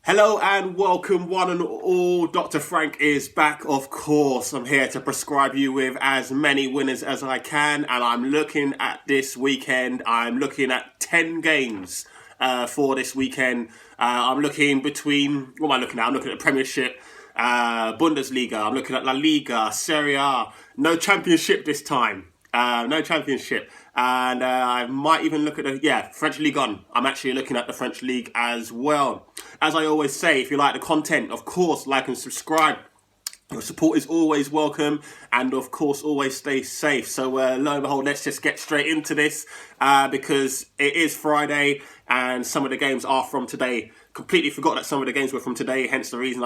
Hello and welcome one and all. Dr. Frank is back, of course. I'm here to prescribe you with as many winners as I can, and I'm looking at this weekend. I'm looking at 10 games for this weekend. I'm looking between, what am I looking at? I'm looking at the premiership, bundesliga. I'm looking at La Liga, Serie A. No championship this time. No championship. And I might even look at the, French Ligue 1. I'm actually looking at the French League as well. As I always say, if you like the content, of course, like and subscribe. Your support is always welcome, and of course, always stay safe. So lo and behold, let's just get straight into this because it is Friday and some of the games are from today. Completely forgot that some of the games were from today, hence the reason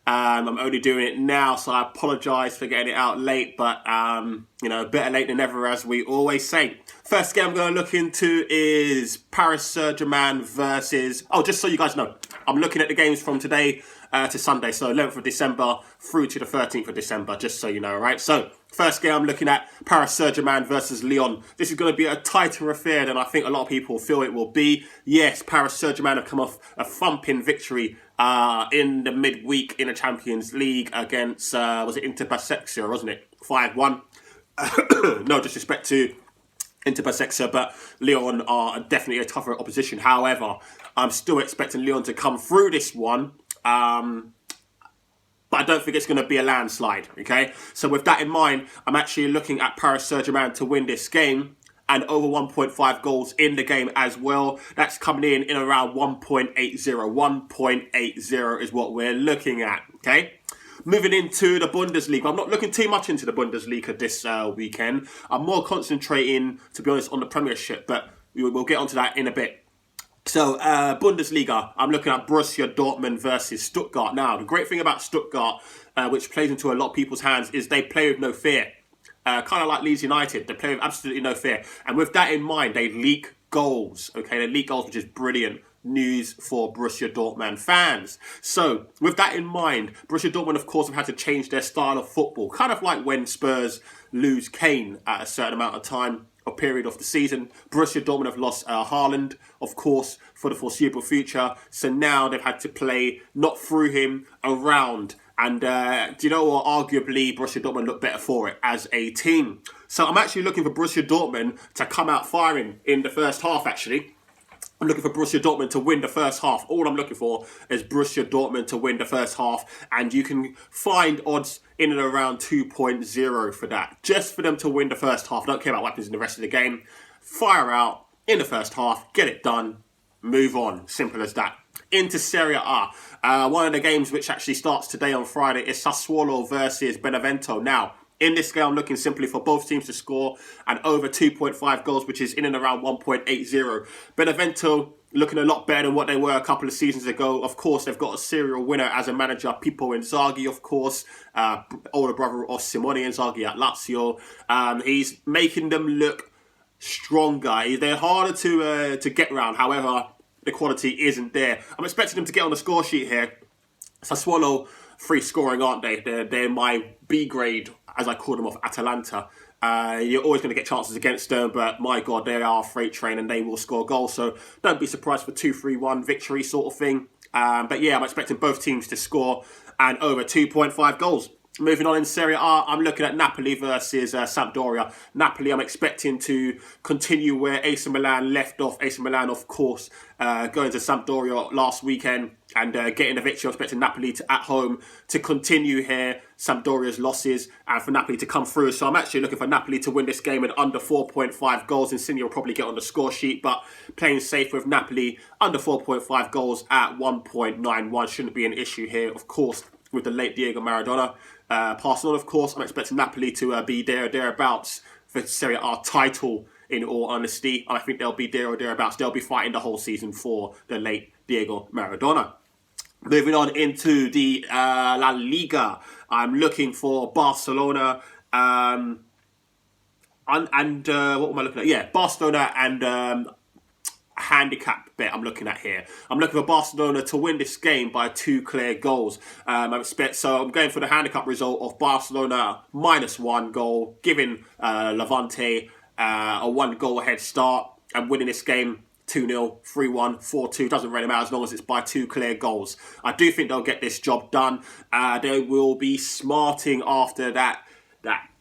I'm only doing it now, so I apologise for getting it out late, but better late than never, as we always say. First game I'm going to look into is Paris Saint-Germain versus... Oh, just so you guys know, I'm looking at the games from today to Sunday, so 11th of December through to the 13th of December, just so you know, right? So, first game I'm looking at, Paris Saint-Germain versus Lyon. This is going to be a tighter affair than I think a lot of people feel it will be. Yes, Paris Saint-Germain have come off a thumping victory in the midweek in the Champions League against, was it Inter Baseccia, wasn't it? 5-1. No disrespect to Inter Baseccia, but Lyon are definitely a tougher opposition. However, I'm still expecting Lyon to come through this one. But I don't think it's going to be a landslide, okay? So with that in mind, I'm actually looking at Paris Saint-Germain to win this game and over 1.5 goals in the game as well. That's coming in around 1.80. 1.80 is what we're looking at, okay? Moving into the Bundesliga. I'm not looking too much into the Bundesliga this weekend. I'm more concentrating, to be honest, on the premiership, but we'll get onto that in a bit. So, Bundesliga, I'm looking at Borussia Dortmund versus Stuttgart. Now, the great thing about Stuttgart, which plays into a lot of people's hands, is they play with no fear. Kind of like Leeds United. They play with absolutely no fear. And with that in mind, they leak goals. Okay, they leak goals, which is brilliant news for Borussia Dortmund fans. So, with that in mind, Borussia Dortmund, of course, have had to change their style of football. Kind of like when Spurs lose Kane at a certain amount of time or period of the season. Borussia Dortmund have lost Haaland, of course, for the foreseeable future. So now they've had to play not through him, around. And do you know what? Arguably, Borussia Dortmund look better for it as a team. So I'm actually looking for Borussia Dortmund to come out firing in the first half, actually. I'm looking for Borussia Dortmund to win the first half. All I'm looking for is Borussia Dortmund to win the first half. And you can find odds in and around 2.0 for that. Just for them to win the first half. I don't care about what happens in the rest of the game. Fire out in the first half. Get it done. Move on. Simple as that. Into Serie A. One of the games which actually starts today on Friday is Sassuolo versus Benevento. Now, in this game, I'm looking simply for both teams to score and over 2.5 goals, which is in and around 1.80. Benevento looking a lot better than what they were a couple of seasons ago. Of course, they've got a serial winner as a manager, Pippo Inzaghi, of course, older brother of Simone Inzaghi at Lazio. He's making them look stronger. They're harder to get around. However, the quality isn't there. I'm expecting them to get on the score sheet here. Sassuolo, free scoring, aren't they? They're my B grade, as I call them, of Atalanta. You're always going to get chances against them, but my God, they are a freight train and they will score goals. So don't be surprised for 2-3-1 victory sort of thing. But yeah, I'm expecting both teams to score and over 2.5 goals. Moving on in Serie A, I'm looking at Napoli versus Sampdoria. Napoli, I'm expecting to continue where AC Milan left off. AC Milan, of course, going to Sampdoria last weekend and getting the victory. I'm expecting Napoli to, at home to continue here Sampdoria's losses and for Napoli to come through. So I'm actually looking for Napoli to win this game at under 4.5 goals. Insigne will probably get on the score sheet, but playing safe with Napoli under 4.5 goals at 1.91 shouldn't be an issue here, of course, with the late Diego Maradona. Passing on, of course, I'm expecting Napoli to be there or thereabouts for Serie A title, in all honesty. I think they'll be there or thereabouts. They'll be fighting the whole season for the late Diego Maradona. Moving on into the La Liga, I'm looking for Barcelona and what am I looking at? Yeah, Barcelona and handicap bet I'm looking at here. I'm looking for Barcelona to win this game by 2 clear goals. I'm going for the handicap result of Barcelona -1 goal, giving Levante a 1 goal head start and winning this game 2-0, 3-1, 4-2, doesn't really matter as long as it's by 2 clear goals. I do think they'll get this job done. They will be smarting after that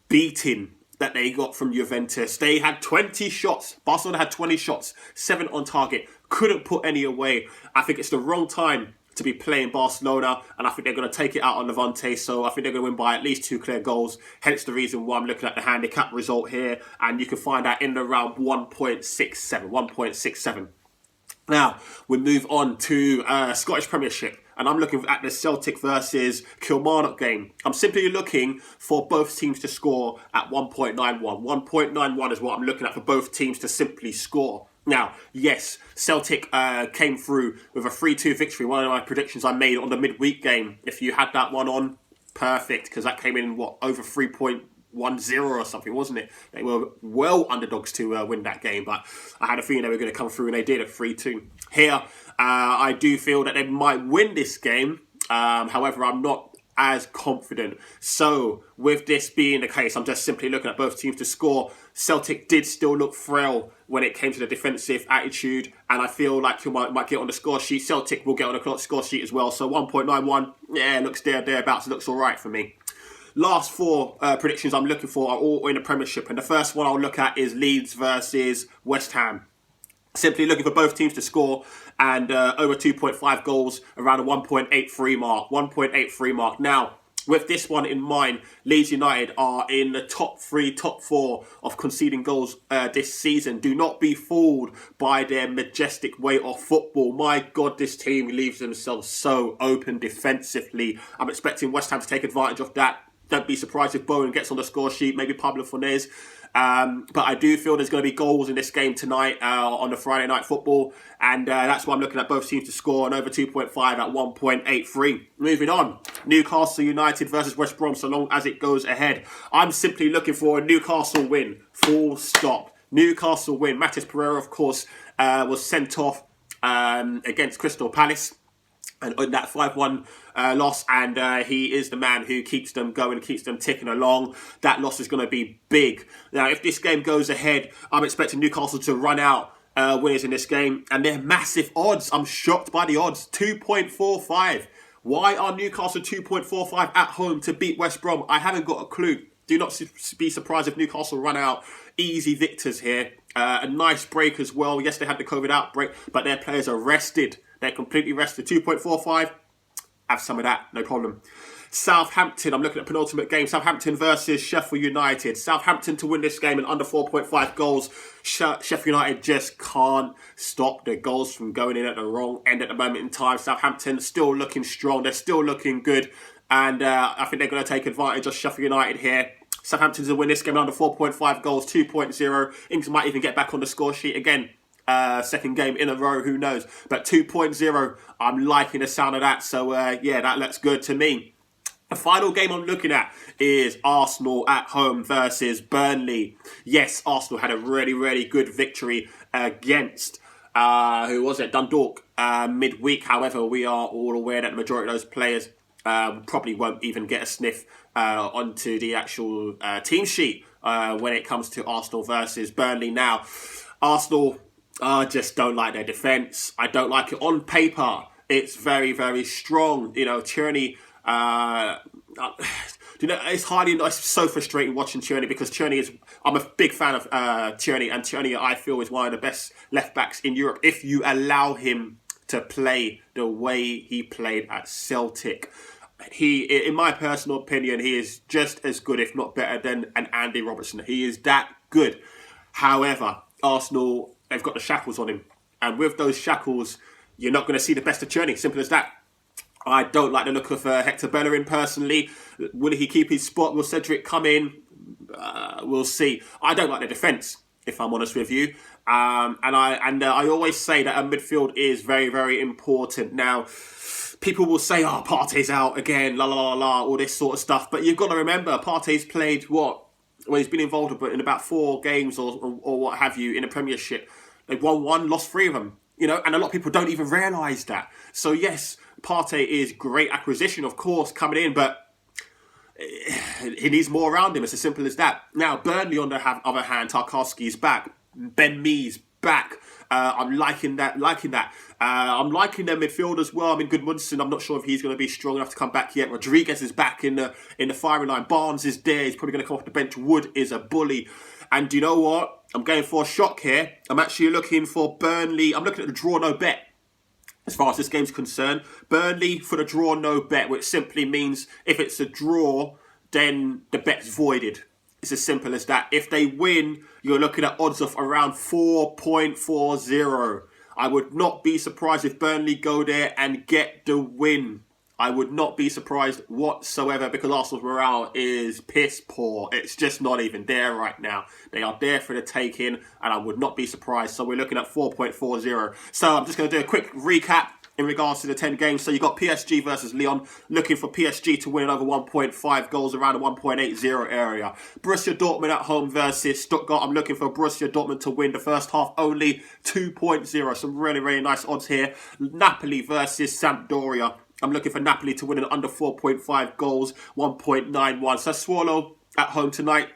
beating that they got from Juventus. They had 20 shots. Barcelona had 20 shots, 7 on target. Couldn't put any away. I think it's the wrong time to be playing Barcelona, and I think they're going to take it out on Levante, so I think they're going to win by at least 2 clear goals, hence the reason why I'm looking at the handicap result here, and you can find that in around 1.67. Now, we move on to Scottish Premiership, and I'm looking at the Celtic versus Kilmarnock game. I'm simply looking for both teams to score at 1.91. 1.91 is what I'm looking at for both teams to simply score. Now, yes, Celtic came through with a 3-2 victory. One of my predictions I made on the midweek game. If you had that one on, perfect, because that came in, over 3.10 or something, wasn't it? They were well underdogs to win that game, but I had a feeling they were going to come through, and they did, at 3-2. Here, I do feel that they might win this game. However, I'm not as confident. So, with this being the case, I'm just simply looking at both teams to score. Celtic did still look frail when it came to the defensive attitude, and I feel like you might get on the score sheet. Celtic will get on the score sheet as well. So 1.91, looks thereabouts. Looks all right for me. Last 4 predictions I'm looking for are all in the Premiership, and the first one I'll look at is Leeds versus West Ham. Simply looking for both teams to score and over 2.5 goals, around a 1.83 mark. 1.83 mark. Now, with this one in mind, Leeds United are in the top 3, top 4 of conceding goals this season. Do not be fooled by their majestic way of football. My God, this team leaves themselves so open defensively. I'm expecting West Ham to take advantage of that. Don't be surprised if Bowen gets on the score sheet, maybe Pablo Fornés. But I do feel there's going to be goals in this game tonight on the Friday night football, and that's why I'm looking at both teams to score and over 2.5 at 1.83. Moving on, Newcastle United versus West Brom, so long as it goes ahead. I'm simply looking for a Newcastle win, full stop. Newcastle win. Matis Pereira, of course, was sent off against Crystal Palace. And in that 5-1 loss, and he is the man who keeps them going, keeps them ticking along. That loss is going to be big. Now, if this game goes ahead, I'm expecting Newcastle to run out winners in this game, and they're massive odds. I'm shocked by the odds. 2.45. Why are Newcastle 2.45 at home to beat West Brom? I haven't got a clue. Do not be surprised if Newcastle run out easy victors here. A nice break as well. Yes, they had the COVID outbreak, but their players are rested. They're completely rested. 2.45. Have some of that. No problem. Southampton. I'm looking at penultimate game. Southampton versus Sheffield United. Southampton to win this game in under 4.5 goals. Sheffield United just can't stop the goals from going in at the wrong end at the moment in time. Southampton still looking strong. They're still looking good. And I think they're going to take advantage of Sheffield United here. Southampton to win this game under 4.5 goals. 2.0. Ings might even get back on the score sheet again. Second game in a row, who knows? But 2.0, I'm liking the sound of that. So, that looks good to me. The final game I'm looking at is Arsenal at home versus Burnley. Yes, Arsenal had a really, really good victory against, who was it? Dundalk midweek. However, we are all aware that the majority of those players probably won't even get a sniff onto the actual team sheet when it comes to Arsenal versus Burnley. Now, Arsenal... I just don't like their defence. I don't like it on paper. It's very, very strong. Tierney. It's so frustrating watching Tierney because Tierney is. I'm a big fan of Tierney, and Tierney I feel is one of the best left backs in Europe. If you allow him to play the way he played at Celtic, in my personal opinion, he is just as good, if not better, than an Andy Robertson. He is that good. However, Arsenal. They've got the shackles on him. And with those shackles, you're not going to see the best of Tierney. Simple as that. I don't like the look of Hector Bellerin personally. Will he keep his spot? Will Cedric come in? We'll see. I don't like the defence, if I'm honest with you. I always say that a midfield is very, very important. Now, people will say, Partey's out again, all this sort of stuff. But you've got to remember, Partey's played what? Well, he's been involved in about 4 games or what have you in the Premiership. They've won 1, lost 3 of them. And a lot of people don't even realise that. So yes, Partey is great acquisition, of course, coming in, but he needs more around him. It's as simple as that. Now, Burnley, on the other hand, Tarkowski's back. Ben Mee's back. I'm liking that. I'm liking their midfield as well. I mean, Goodmanson, I'm not sure if he's going to be strong enough to come back yet. Rodriguez is back in the firing line. Barnes is there. He's probably going to come off the bench. Wood is a bully. And do you know what? I'm going for a shock here. I'm actually looking for Burnley. I'm looking at the draw no bet. As far as this game's concerned, Burnley for the draw no bet, which simply means if it's a draw, then the bet's voided. It's as simple as that. If they win, you're looking at odds of around 4.40. I would not be surprised if Burnley go there and get the win. I would not be surprised whatsoever because Arsenal's morale is piss poor. It's just not even there right now. They are there for the taking, and I would not be surprised. So we're looking at 4.40. So I'm just going to do a quick recap in regards to the 10 games. So you got PSG versus Lyon, looking for PSG to win over 1.5 goals around the 1.80 area. Borussia Dortmund at home versus Stuttgart. I'm looking for Borussia Dortmund to win the first half, only 2.0. Some really, really nice odds here. Napoli versus Sampdoria. I'm looking for Napoli to win in under 4.5 goals, 1.91. Sassuolo at home tonight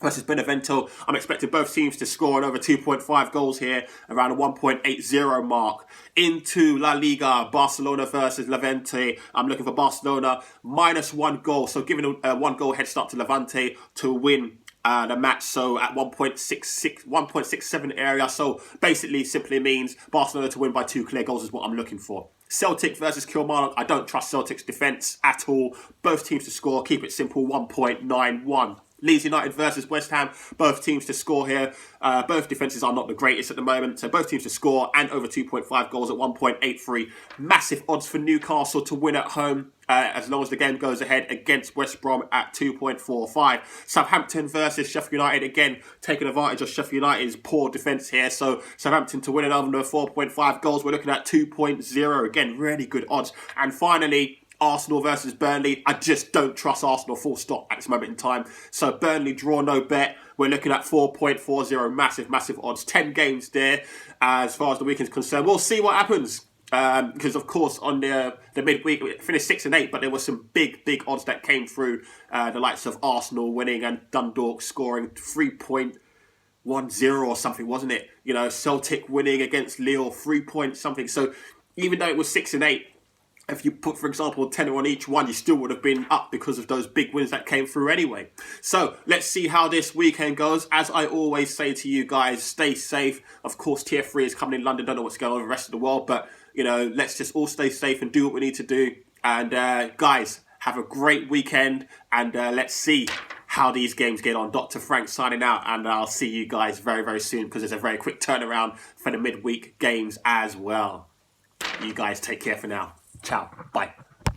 versus Benevento. I'm expecting both teams to score on over 2.5 goals here, around a 1.80 mark. Into La Liga, Barcelona versus Levante. I'm looking for Barcelona -1 goal. So giving a 1 goal head start to Levante to win the match, so at 1.67 area. So basically simply means Barcelona to win by 2 clear goals is what I'm looking for. Celtic versus Kilmarnock. I don't trust Celtic's defence at all. Both teams to score. Keep it simple, 1.91. Leeds United versus West Ham. Both teams to score here. Both defences are not the greatest at the moment. So both teams to score and over 2.5 goals at 1.83. Massive odds for Newcastle to win at home as long as the game goes ahead against West Brom at 2.45. Southampton versus Sheffield United. Again, taking advantage of Sheffield United's poor defence here. So Southampton to win it over 4.5 goals. We're looking at 2.0. Again, really good odds. And finally, Arsenal versus Burnley. I just don't trust Arsenal full stop at this moment in time. So Burnley draw no bet. We're looking at 4.40. Massive odds. 10 games there as far as the weekend's concerned. We'll see what happens. Because of course on the midweek it finished 6 and 8, but there were some big odds that came through. The likes of Arsenal winning and Dundalk scoring 3.10 or something, wasn't it? You know, Celtic winning against Lille 3 point something. So even though it was 6 and 8, if you put, for example, 10 on each one, you still would have been up because of those big wins that came through anyway. So let's see how this weekend goes. As I always say to you guys, stay safe. Of course, Tier 3 is coming in London. Don't know what's going on with the rest of the world, but you know, let's just all stay safe and do what we need to do. And guys, have a great weekend, and let's see how these games get on. Dr. Frank signing out, and I'll see you guys very, very soon because there's a very quick turnaround for the midweek games as well. You guys take care for now. Ciao. Bye.